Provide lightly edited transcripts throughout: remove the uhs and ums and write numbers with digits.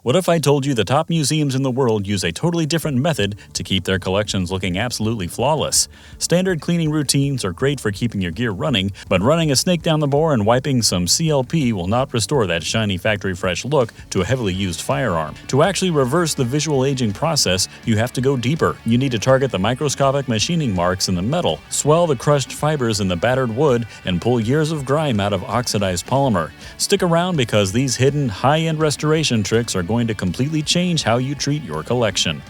What if I told you the top museums in the world use a totally different method to keep their collections looking absolutely flawless? Standard cleaning routines are great for keeping your gear running, but running a snake down the bore and wiping some CLP will not restore that shiny factory-fresh look to a heavily used firearm. To actually reverse the visual aging process, you have to go deeper. You need to target the microscopic machining marks in the metal, swell the crushed fibers in the battered wood, and pull years of grime out of oxidized polymer. Stick around because these hidden, high-end restoration tricks are going to completely change how you treat your collection.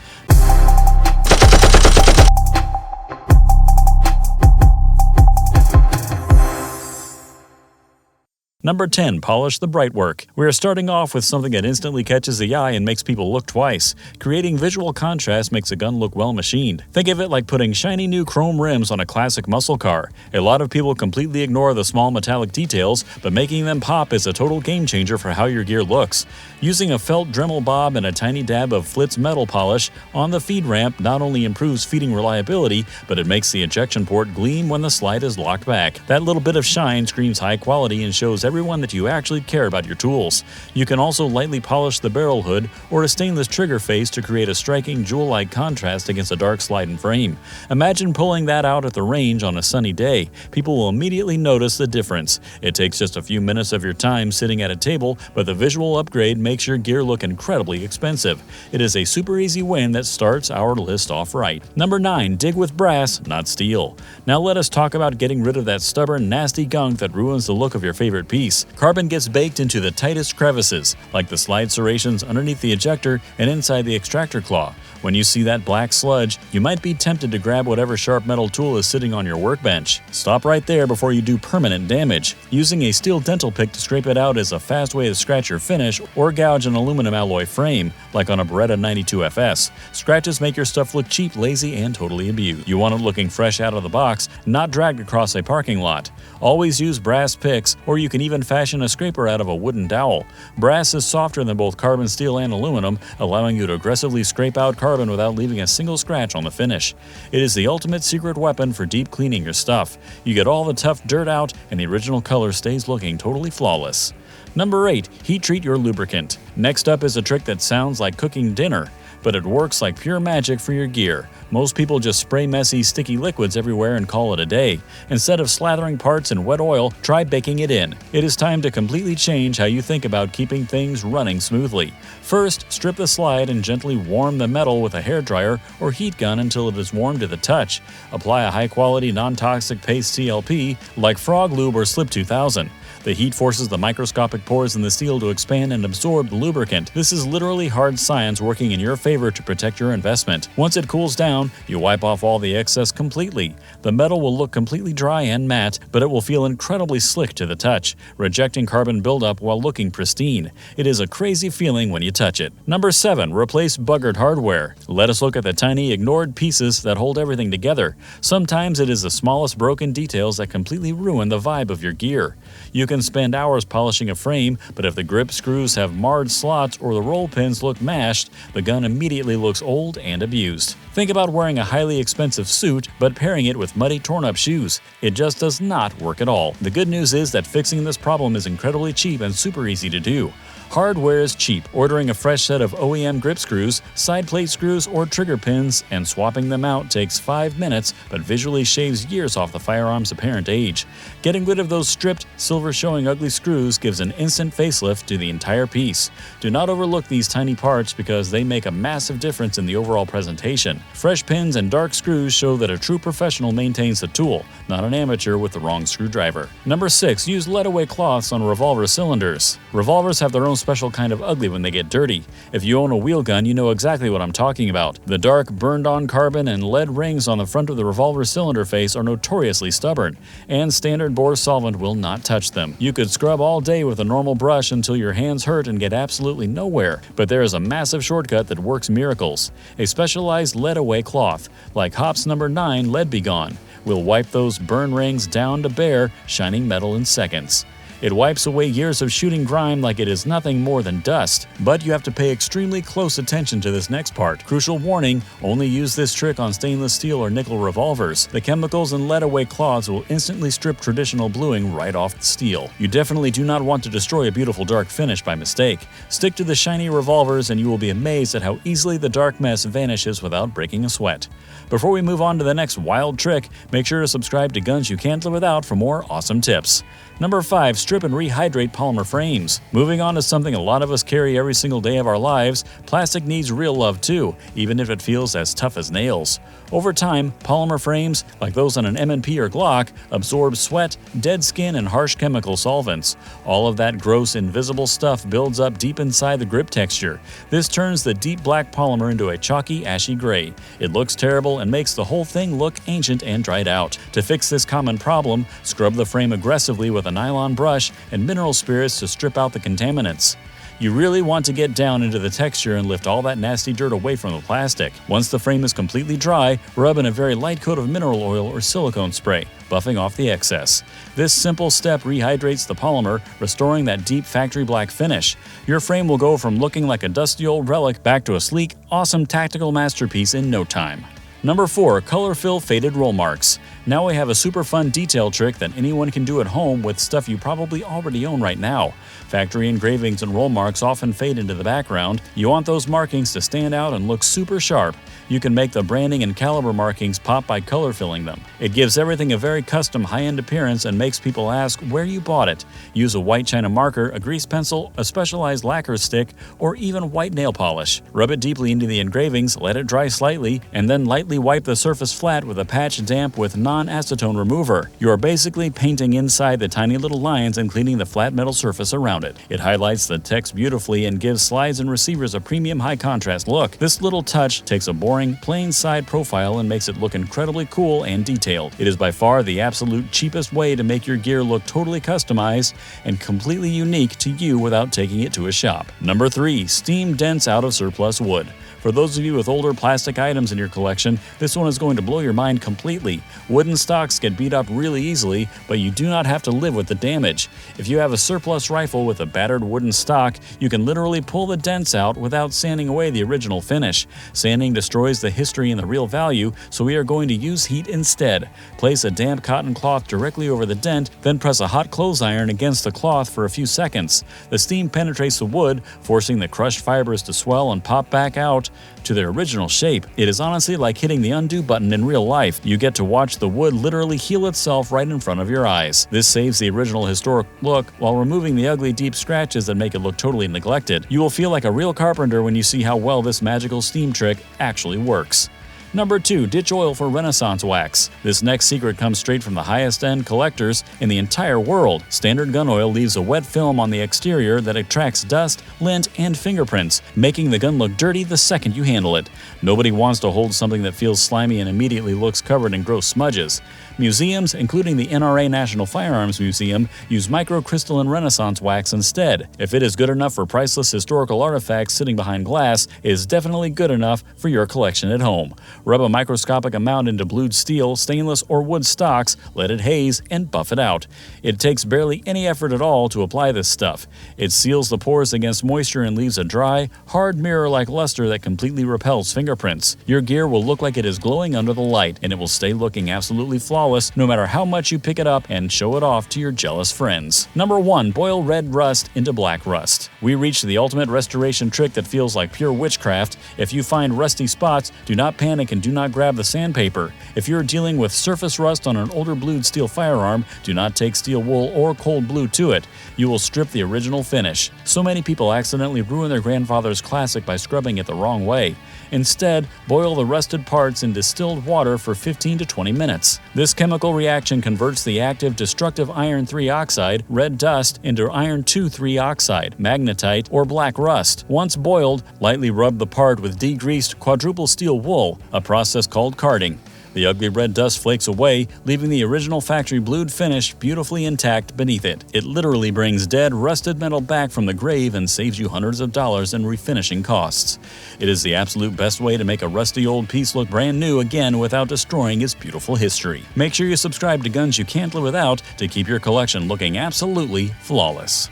Number 10. Polish the bright work. We are starting off with something that instantly catches the eye and makes people look twice. Creating visual contrast makes a gun look well machined. Think of it like putting shiny new chrome rims on a classic muscle car. A lot of people completely ignore the small metallic details, but making them pop is a total game changer for how your gear looks. Using a felt Dremel bob and a tiny dab of Flitz metal polish on the feed ramp not only improves feeding reliability, but it makes the ejection port gleam when the slide is locked back. That little bit of shine screams high quality and shows everyone that you actually care about your tools. You can also lightly polish the barrel hood or a stainless trigger face to create a striking jewel-like contrast against a dark sliding frame. Imagine pulling that out at the range on a sunny day. People will immediately notice the difference. It takes just a few minutes of your time sitting at a table, but the visual upgrade makes your gear look incredibly expensive. It is a super easy win that starts our list off right. Number 9. Dig with brass, not steel. Now let us talk about getting rid of that stubborn, nasty gunk that ruins the look of your favorite piece. Carbon gets baked into the tightest crevices, like the slide serrations underneath the ejector and inside the extractor claw. When you see that black sludge, you might be tempted to grab whatever sharp metal tool is sitting on your workbench. Stop right there before you do permanent damage. Using a steel dental pick to scrape it out is a fast way to scratch your finish or gouge an aluminum alloy frame, like on a Beretta 92FS. Scratches make your stuff look cheap, lazy, and totally abused. You want it looking fresh out of the box, not dragged across a parking lot. Always use brass picks, or you can even fashion a scraper out of a wooden dowel. Brass is softer than both carbon steel and aluminum, allowing you to aggressively scrape out carbon without leaving a single scratch on the finish. It is the ultimate secret weapon for deep cleaning your stuff. You get all the tough dirt out, and the original color stays looking totally flawless. Number 8. Heat treat your lubricant. Next up is a trick that sounds like cooking dinner, but it works like pure magic for your gear. Most people just spray messy, sticky liquids everywhere and call it a day. Instead of slathering parts in wet oil, try baking it in. It is time to completely change how you think about keeping things running smoothly. First, strip the slide and gently warm the metal with a hairdryer or heat gun until it is warm to the touch. Apply a high-quality, non-toxic paste CLP like Frog Lube or Slip 2000. The heat forces the microscopic pores in the steel to expand and absorb the lubricant. This is literally hard science working in your favor to protect your investment. Once it cools down, you wipe off all the excess completely. The metal will look completely dry and matte, but it will feel incredibly slick to the touch, rejecting carbon buildup while looking pristine. It is a crazy feeling when you touch it. Number 7. Replace buggered hardware. Let us look at the tiny, ignored pieces that hold everything together. Sometimes it is the smallest broken details that completely ruin the vibe of your gear. You can spend hours polishing a frame, but if the grip screws have marred slots or the roll pins look mashed, the gun immediately looks old and abused. Think about wearing a highly expensive suit, but pairing it with muddy, torn-up shoes. It just does not work at all. The good news is that fixing this problem is incredibly cheap and super easy to do. Hardware is cheap. Ordering a fresh set of OEM grip screws, side plate screws, or trigger pins and swapping them out takes 5 minutes, but visually shaves years off the firearm's apparent age. Getting rid of those stripped, silver-showing ugly screws gives an instant facelift to the entire piece. Do not overlook these tiny parts because they make a massive difference in the overall presentation. Fresh pins and dark screws show that a true professional maintains the tool, not an amateur with the wrong screwdriver. Number 6. Use lead-away cloths on revolver cylinders. Revolvers have their own special kind of ugly when they get dirty. If you own a wheel gun, you know exactly what I'm talking about. The dark, burned-on carbon and lead rings on the front of the revolver cylinder face are notoriously stubborn, and standard bore solvent will not touch them. You could scrub all day with a normal brush until your hands hurt and get absolutely nowhere, but there is a massive shortcut that works miracles. A specialized lead-away cloth, like Hops No. 9 Lead Be Gone, will wipe those burn rings down to bare, shining metal in seconds. It wipes away years of shooting grime like it is nothing more than dust. But you have to pay extremely close attention to this next part. Crucial warning, only use this trick on stainless steel or nickel revolvers. The chemicals and lead-away cloths will instantly strip traditional bluing right off the steel. You definitely do not want to destroy a beautiful dark finish by mistake. Stick to the shiny revolvers and you will be amazed at how easily the dark mess vanishes without breaking a sweat. Before we move on to the next wild trick, make sure to subscribe to Guns You Can't Live Without for more awesome tips. Number 5. Strip and rehydrate polymer frames. Moving on to something a lot of us carry every single day of our lives, plastic needs real love too, even if it feels as tough as nails. Over time, polymer frames, like those on an M&P or Glock, absorb sweat, dead skin, and harsh chemical solvents. All of that gross, invisible stuff builds up deep inside the grip texture. This turns the deep black polymer into a chalky, ashy gray. It looks terrible and makes the whole thing look ancient and dried out. To fix this common problem, scrub the frame aggressively with a nylon brush and mineral spirits to strip out the contaminants. You really want to get down into the texture and lift all that nasty dirt away from the plastic. Once the frame is completely dry, rub in a very light coat of mineral oil or silicone spray, buffing off the excess. This simple step rehydrates the polymer, restoring that deep factory black finish. Your frame will go from looking like a dusty old relic back to a sleek, awesome tactical masterpiece in no time. Number 4. Color fill faded roll marks. Now we have a super fun detail trick that anyone can do at home with stuff you probably already own right now. Factory engravings and roll marks often fade into the background. You want those markings to stand out and look super sharp. You can make the branding and caliber markings pop by color filling them. It gives everything a very custom high-end appearance and makes people ask where you bought it. Use a white china marker, a grease pencil, a specialized lacquer stick, or even white nail polish. Rub it deeply into the engravings, let it dry slightly, and then lightly wipe the surface flat with a patch damp with non-acetone remover. You are basically painting inside the tiny little lines and cleaning the flat metal surface around it. It highlights the text beautifully and gives slides and receivers a premium high-contrast look. This little touch takes a boring, plain side profile and makes it look incredibly cool and detailed. It is by far the absolute cheapest way to make your gear look totally customized and completely unique to you without taking it to a shop. Number 3. Steam dents out of surplus wood. For those of you with older plastic items in your collection, this one is going to blow your mind completely. Wooden stocks get beat up really easily, but you do not have to live with the damage. If you have a surplus rifle with a battered wooden stock, you can literally pull the dents out without sanding away the original finish. Sanding destroys the history and the real value, so we are going to use heat instead. Place a damp cotton cloth directly over the dent, then press a hot clothes iron against the cloth for a few seconds. The steam penetrates the wood, forcing the crushed fibers to swell and pop back out to their original shape. It is honestly like hitting the undo button in real life. You get to watch the wood literally heal itself right in front of your eyes. This saves the original historic look while removing the ugly deep scratches that make it look totally neglected. You will feel like a real carpenter when you see how well this magical steam trick actually works. Number 2. Ditch oil for Renaissance wax. This next secret comes straight from the highest-end collectors in the entire world. Standard gun oil leaves a wet film on the exterior that attracts dust, lint, and fingerprints, making the gun look dirty the second you handle it. Nobody wants to hold something that feels slimy and immediately looks covered in gross smudges. Museums, including the NRA National Firearms Museum, use microcrystalline Renaissance wax instead. If it is good enough for priceless historical artifacts sitting behind glass, it is definitely good enough for your collection at home. Rub a microscopic amount into blued steel, stainless, or wood stocks, let it haze, and buff it out. It takes barely any effort at all to apply this stuff. It seals the pores against moisture and leaves a dry, hard mirror-like luster that completely repels fingerprints. Your gear will look like it is glowing under the light, and it will stay looking absolutely flawless no matter how much you pick it up and show it off to your jealous friends. Number 1. Boil red rust into black rust. We reached the ultimate restoration trick that feels like pure witchcraft. If you find rusty spots, do not panic and do not grab the sandpaper. If you're dealing with surface rust on an older blued steel firearm, do not take steel wool or cold blue to it. You will strip the original finish. So many people accidentally ruin their grandfather's classic by scrubbing it the wrong way. Instead, boil the rusted parts in distilled water for 15 to 20 minutes. This chemical reaction converts the active destructive iron 3 oxide, red dust, into iron 2,3 oxide, magnetite, or black rust. Once boiled, lightly rub the part with degreased quadruple steel wool, a process called carding. The ugly red dust flakes away, leaving the original factory blued finish beautifully intact beneath it. It literally brings dead, rusted metal back from the grave and saves you hundreds of dollars in refinishing costs. It is the absolute best way to make a rusty old piece look brand new again without destroying its beautiful history. Make sure you subscribe to Guns You Can't Live Without to keep your collection looking absolutely flawless.